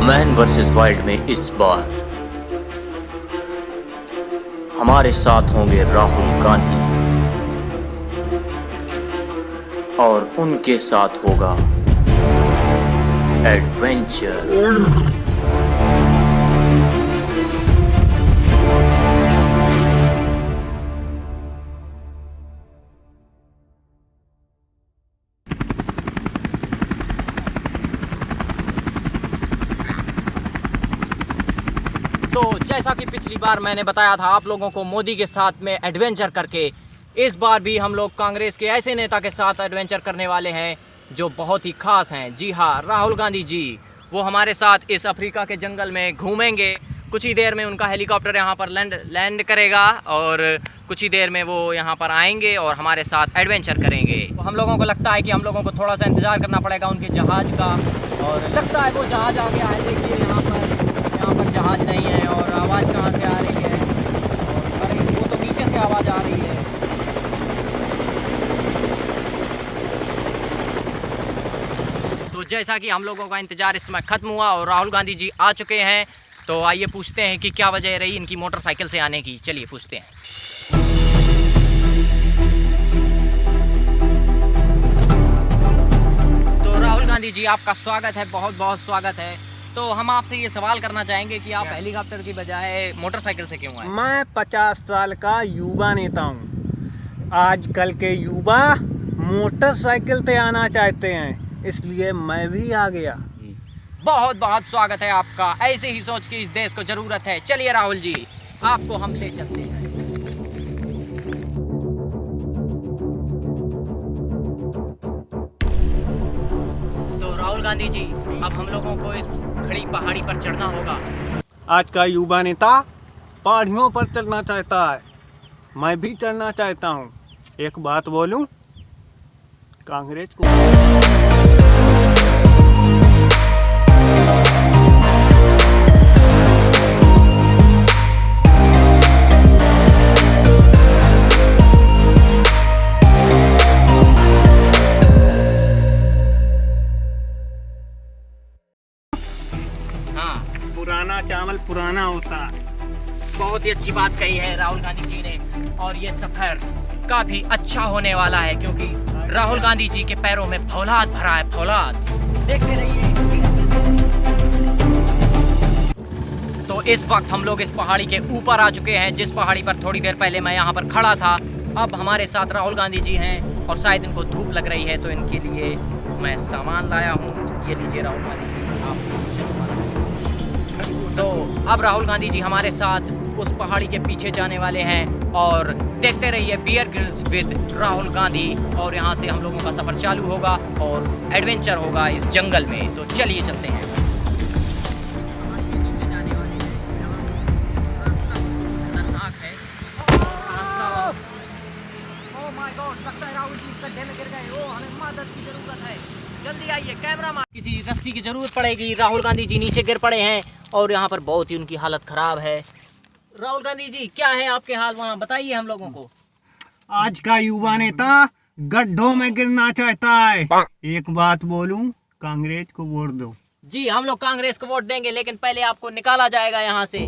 Man versus wild में इस बार हमारे साथ होंगे राहुल गांधी और उनके साथ होगा एडवेंचर। तो जैसा कि पिछली बार मैंने बताया था आप लोगों को मोदी के साथ में एडवेंचर करके, इस बार भी हम लोग कांग्रेस के ऐसे नेता के साथ एडवेंचर करने वाले हैं जो बहुत ही खास हैं। जी हाँ, राहुल गांधी जी वो हमारे साथ इस अफ्रीका के जंगल में घूमेंगे। कुछ ही देर में उनका हेलीकॉप्टर यहाँ पर लैंड करेगा और कुछ ही देर में वो यहाँ पर आएंगे और हमारे साथ एडवेंचर करेंगे। तो हम लोगों को लगता है कि हम लोगों को थोड़ा सा इंतज़ार करना पड़ेगा उनके जहाज़ का, और लगता है वो जहाज़ आ गया है। देखिए यहाँ पर जहाज़ नहीं है और आवाज़ कहाँ से आ रही है, और अरे वो तो नीचे से आवाज़ आ रही है। तो जैसा कि हम लोगों का इंतज़ार इस समय ख़त्म हुआ और राहुल गांधी जी आ चुके हैं, तो आइए पूछते हैं कि क्या वजह रही इनकी मोटरसाइकिल से आने की। चलिए पूछते हैं। तो राहुल गांधी जी आपका स्वागत है, बहुत बहुत स्वागत है। तो हम आपसे ये सवाल करना चाहेंगे कि आप हेलीकॉप्टर की बजाय मोटरसाइकिल से क्यों आए? मैं 50 साल का युवा नेता हूँ। आजकल के युवा मोटरसाइकिल से आना चाहते हैं, इसलिए मैं भी आ गया। बहुत बहुत स्वागत है आपका। ऐसे ही सोच की इस देश को जरूरत है। चलिए राहुल जी, आपको हम ले चलते हैं। तो राहुल गांधी जी, अब हम लोगों को इस खड़ी पहाड़ी पर चढ़ना होगा। आज का युवा नेता पहाड़ियों पर चढ़ना चाहता है, मैं भी चढ़ना चाहता हूँ। एक बात बोलूं, कांग्रेस को पुराना चावल पुराना होता है। बहुत ही अच्छी बात कही है राहुल गांधी जी ने, और ये सफर काफी अच्छा होने वाला है क्योंकि राहुल गांधी जी के पैरों में फौलाद भरा है, फौलाद। देखते रहिए। तो इस वक्त हम लोग इस पहाड़ी के ऊपर आ चुके हैं, जिस पहाड़ी पर थोड़ी देर पहले मैं यहाँ पर खड़ा था। अब हमारे साथ राहुल गांधी जी हैं और शायद इनको धूप लग रही है, तो इनके लिए मैं सामान लाया हूँ। ये लीजिए राहुल गांधी जी, आप चश्मा लगाइए। तो अब राहुल गांधी जी हमारे साथ उस पहाड़ी के पीछे जाने वाले हैं, और देखते रहिए Bear Grylls with Rahul Gandhi. और यहाँ से हम लोगों का सफ़र चालू होगा और एडवेंचर होगा इस जंगल में। तो चलिए चलते हैं। जल्दी आइए, कैमरा मैन। किसी रस्सी की जरूरत पड़ेगी। राहुल गांधी जी नीचे गिर पड़े हैं और यहाँ पर बहुत ही उनकी हालत खराब है। राहुल गांधी जी, क्या है आपके हाल वहाँ, बताइए हम लोगों को। आज का युवा नेता गड्ढों में गिरना चाहता है। एक बात बोलूं, कांग्रेस को वोट दो। जी, हम लोग कांग्रेस को वोट देंगे, लेकिन पहले आपको निकाला जाएगा यहाँ से।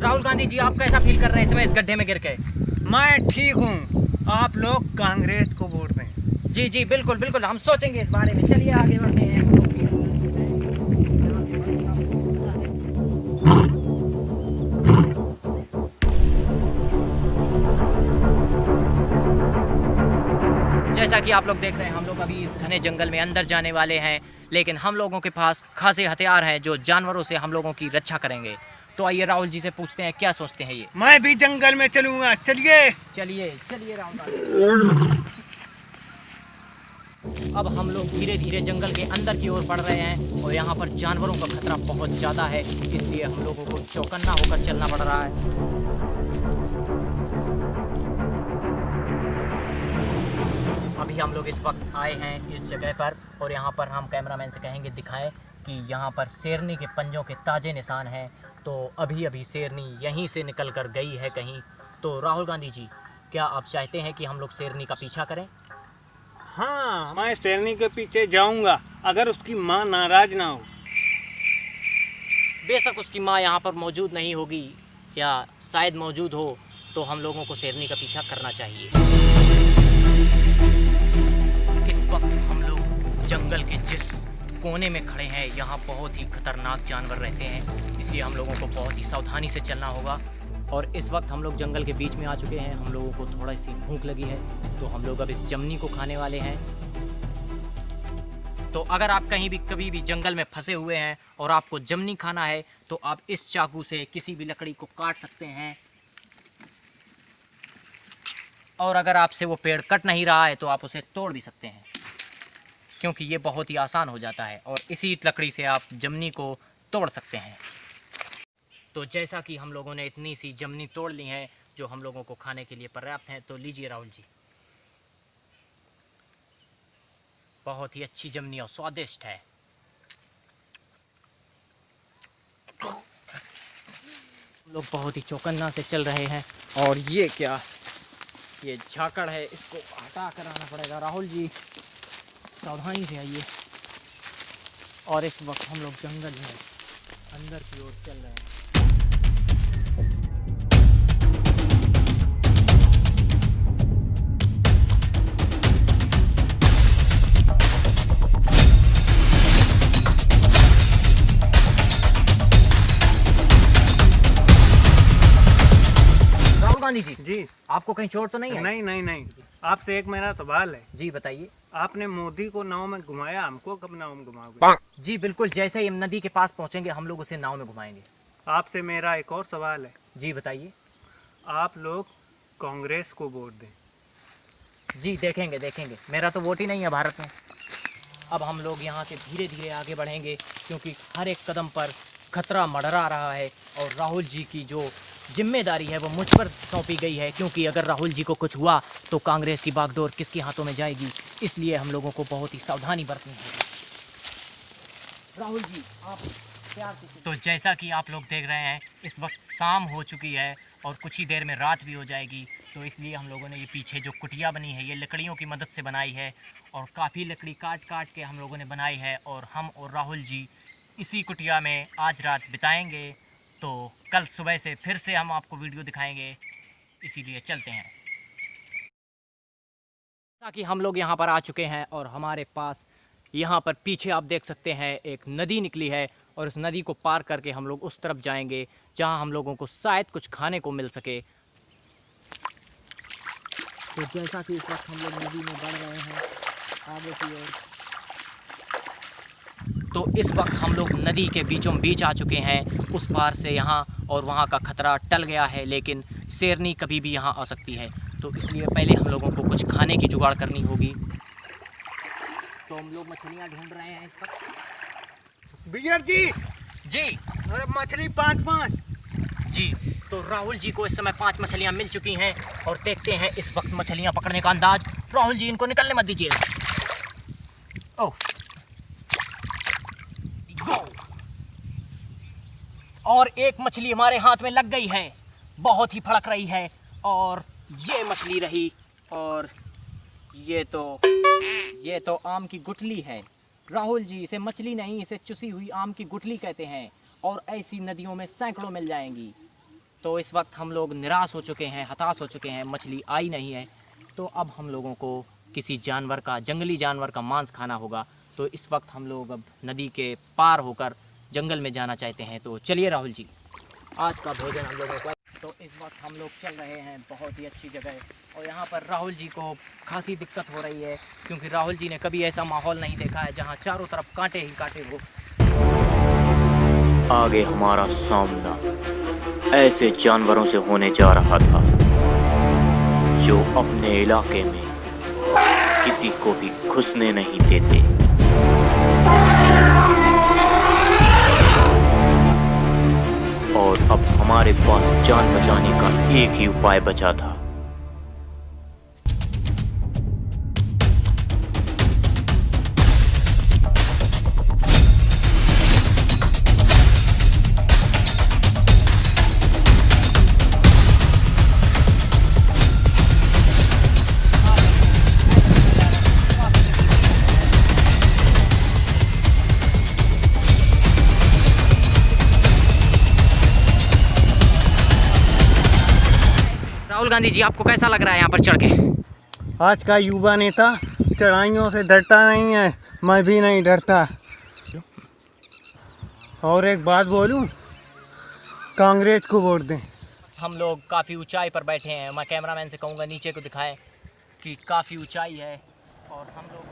राहुल गांधी जी, आप कैसा फील कर रहे हैं इस समय इस गड्ढे में गिर के? मैं ठीक हूँ, आप लोग कांग्रेस को वोट दें। जी जी, बिल्कुल बिल्कुल, हम सोचेंगे इस बारे में। चलिए आगे बढ़ते हैं। जैसा कि आप लोग देख रहे हैं, हम लोग अभी इस घने जंगल में अंदर जाने वाले हैं, लेकिन हम लोगों के पास खासे हथियार हैं जो जानवरों से हम लोगों की रक्षा करेंगे। तो आइए राहुल जी से पूछते हैं, क्या सोचते हैं ये? मैं भी जंगल में चलूंगा। चलिए चलिए चलिए राहुल। अब हम लोग धीरे धीरे जंगल के अंदर की ओर बढ़ रहे हैं और यहाँ पर जानवरों का खतरा बहुत ज़्यादा है, इसलिए हम लोगों को चौकन्ना होकर चलना पड़ रहा है। अभी हम लोग इस वक्त आए हैं इस जगह पर, और यहाँ पर हम कैमरामैन से कहेंगे दिखाएं कि यहाँ पर शेरनी के पंजों के ताज़े निशान हैं। तो अभी अभी शेरनी यहीं से निकल कर गई है कहीं। तो राहुल गांधी जी, क्या आप चाहते हैं कि हम लोग शेरनी का पीछा करें? हाँ, मैं शेरनी के पीछे जाऊंगा अगर उसकी माँ नाराज ना हो। बेशक उसकी माँ यहाँ पर मौजूद नहीं होगी या शायद मौजूद हो, तो हम लोगों को शेरनी का पीछा करना चाहिए। इस वक्त हम लोग जंगल के जिस कोने में खड़े हैं, यहाँ बहुत ही खतरनाक जानवर रहते हैं, इसलिए हम लोगों को बहुत ही सावधानी से चलना होगा। और इस वक्त हम लोग जंगल के बीच में आ चुके हैं। हम लोगों को थोड़ी सी भूख लगी है, तो हम लोग अब इस जमनी को खाने वाले हैं। तो अगर आप कहीं भी कभी भी जंगल में फंसे हुए हैं और आपको जमनी खाना है, तो आप इस चाकू से किसी भी लकड़ी को काट सकते हैं। और अगर आपसे वो पेड़ कट नहीं रहा है तो आप उसे तोड़ भी सकते हैं, क्योंकि ये बहुत ही आसान हो जाता है और इसी लकड़ी से आप जमनी को तोड़ सकते हैं। तो जैसा कि हम लोगों ने इतनी सी जमनी तोड़ ली है जो हम लोगों को खाने के लिए पर्याप्त है, तो लीजिए राहुल जी, बहुत ही अच्छी जमनी और स्वादिष्ट है। हम लोग बहुत ही चौकन्ना से चल रहे हैं। और ये क्या, ये झाकड़ है, इसको हटा कर आना पड़ेगा। राहुल जी सावधानी से आइए। और इस वक्त हम लोग जंगल में अंदर की ओर चल रहे हैं। राहुल गांधी जी, आपको कहीं चोट तो नहीं है? नहीं। आपसे एक मेरा सवाल है। जी बताइए। आपने मोदी को नाव में घुमाया, हमको कब नाव में घुमाओगे? जी बिल्कुल, जैसे ही हम नदी के पास पहुंचेंगे हम लोग उसे नाव में घुमाएंगे। आपसे मेरा एक और सवाल है। जी बताइए। आप लोग कांग्रेस को वोट दें। जी देखेंगे, मेरा तो वोट ही नहीं है भारत में। अब हम लोग यहाँ से धीरे धीरे आगे बढ़ेंगे, क्योंकि हर एक कदम पर खतरा मंडरा रहा है और राहुल जी की जो जिम्मेदारी है वो मुझ पर सौंपी गई है, क्योंकि अगर राहुल जी को कुछ हुआ तो कांग्रेस की बागडोर किसके हाथों में जाएगी, इसलिए हम लोगों को बहुत ही सावधानी बरतनी होगी। राहुल जी आप प्यार से। तो जैसा कि आप लोग देख रहे हैं, इस वक्त शाम हो चुकी है और कुछ ही देर में रात भी हो जाएगी, तो इसलिए हम लोगों ने ये पीछे जो कुटिया बनी है ये लकड़ियों की मदद से बनाई है और काफ़ी लकड़ी काट काट के हम लोगों ने बनाई है। और हम और राहुल जी इसी कुटिया में आज रात बिताएंगे, तो कल सुबह से फिर से हम आपको वीडियो दिखाएंगे, इसीलिए चलते हैं। जैसा कि हम लोग यहाँ पर आ चुके हैं और हमारे पास यहाँ पर पीछे आप देख सकते हैं एक नदी निकली है, और इस नदी को पार करके हम लोग उस तरफ जाएंगे जहाँ हम लोगों को शायद कुछ खाने को मिल सके। तो जैसा कि इस वक्त हम लोग नदी में बढ़ रहे हैं आगे की ओर, तो इस वक्त हम लोग नदी के बीचों बीच आ चुके हैं। उस पार से यहाँ और वहाँ का खतरा टल गया है, लेकिन शेरनी कभी भी यहाँ आ सकती है, तो इसलिए पहले हम लोगों को कुछ खाने की जुगाड़ करनी होगी। तो हम लोग मछलियाँ ढूंढ रहे हैं इस वक्त। विजय जी जी अरे मछली 5 जी, तो राहुल जी को इस समय 5 मछलियाँ मिल चुकी हैं और देखते हैं इस वक्त मछलियाँ पकड़ने का अंदाज। राहुल जी इनको निकलने मत दीजिए। ओह, और एक मछली हमारे हाथ में लग गई है, बहुत ही फड़क रही है। और ये मछली रही, और ये तो आम की गुठली है। राहुल जी इसे मछली नहीं, इसे चुसी हुई आम की गुठली कहते हैं, और ऐसी नदियों में सैकड़ों मिल जाएंगी। तो इस वक्त हम लोग निराश हो चुके हैं, हताश हो चुके हैं, मछली आई नहीं है, तो अब हम लोगों को किसी जानवर का, जंगली जानवर का मांस खाना होगा। तो इस वक्त हम लोग अब नदी के पार होकर जंगल में जाना चाहते हैं। तो चलिए राहुल जी, आज का भोजन हम लोगों का। तो इस वक्त हम लोग चल रहे हैं बहुत ही अच्छी जगह, और यहाँ पर राहुल जी को खासी दिक्कत हो रही है, क्योंकि राहुल जी ने कभी ऐसा माहौल नहीं देखा है जहाँ चारों तरफ कांटे ही कांटे हो। आगे हमारा सामना ऐसे जानवरों से होने जा रहा था जो अपने इलाके में किसी को भी घुसने नहीं देते। और अब हमारे पास जान बचाने का एक ही उपाय बचा था। राहुल गांधी जी, आपको कैसा लग रहा है यहाँ पर चढ़ के? आज का युवा नेता चढ़ाइयों से डरता नहीं है, मैं भी नहीं डरता। और एक बात बोलूं, कांग्रेस को वोट दें। हम लोग काफ़ी ऊंचाई पर बैठे हैं। मैं कैमरामैन से कहूँगा नीचे को दिखाएं कि काफ़ी ऊंचाई है और हम लोग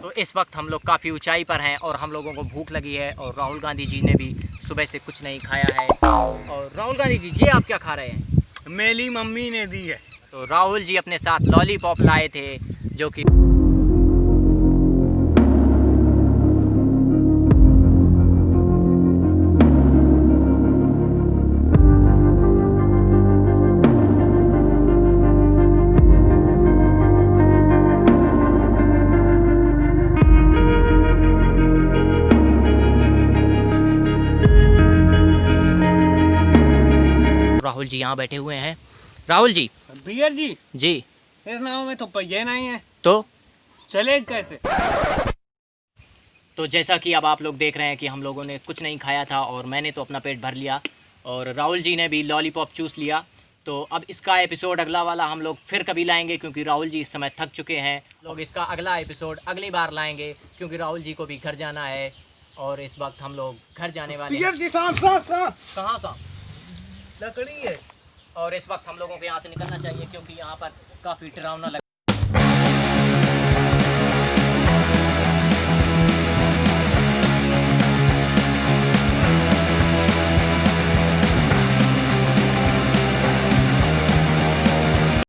तो इस वक्त हम लोग काफ़ी ऊंचाई पर हैं और हम लोगों को भूख लगी है और राहुल गांधी जी ने भी सुबह से कुछ नहीं खाया है। और राहुल गांधी जी, ये आप क्या खा रहे हैं? मेरी मम्मी ने दी है। तो राहुल जी अपने साथ लॉलीपॉप लाए थे जो कि राहुल जी यहाँ बैठे हुए हैं। राहुल जी बियर जी, जी इस नाव में तो पहिए नहीं है, तो चले कैसे? तो जैसा कि अब आप लोग देख रहे हैं कि हम लोगों ने कुछ नहीं खाया था और मैंने तो अपना पेट भर लिया और राहुल जी ने भी लॉलीपॉप चूस लिया। तो अब इसका एपिसोड अगला वाला हम लोग फिर कभी लाएंगे क्योंकि राहुल जी इस समय थक चुके हैं। लोग इसका अगला एपिसोड अगली बार लाएंगे क्योंकि राहुल जी को भी घर जाना है और इस वक्त हम लोग घर जाने वाले हैं। बियर जी, सांप सांप सांप, कहाँ सा? लकड़ी है। और इस वक्त हम लोगों को यहाँ से निकलना चाहिए क्योंकि यहाँ पर काफ़ी डरावना लग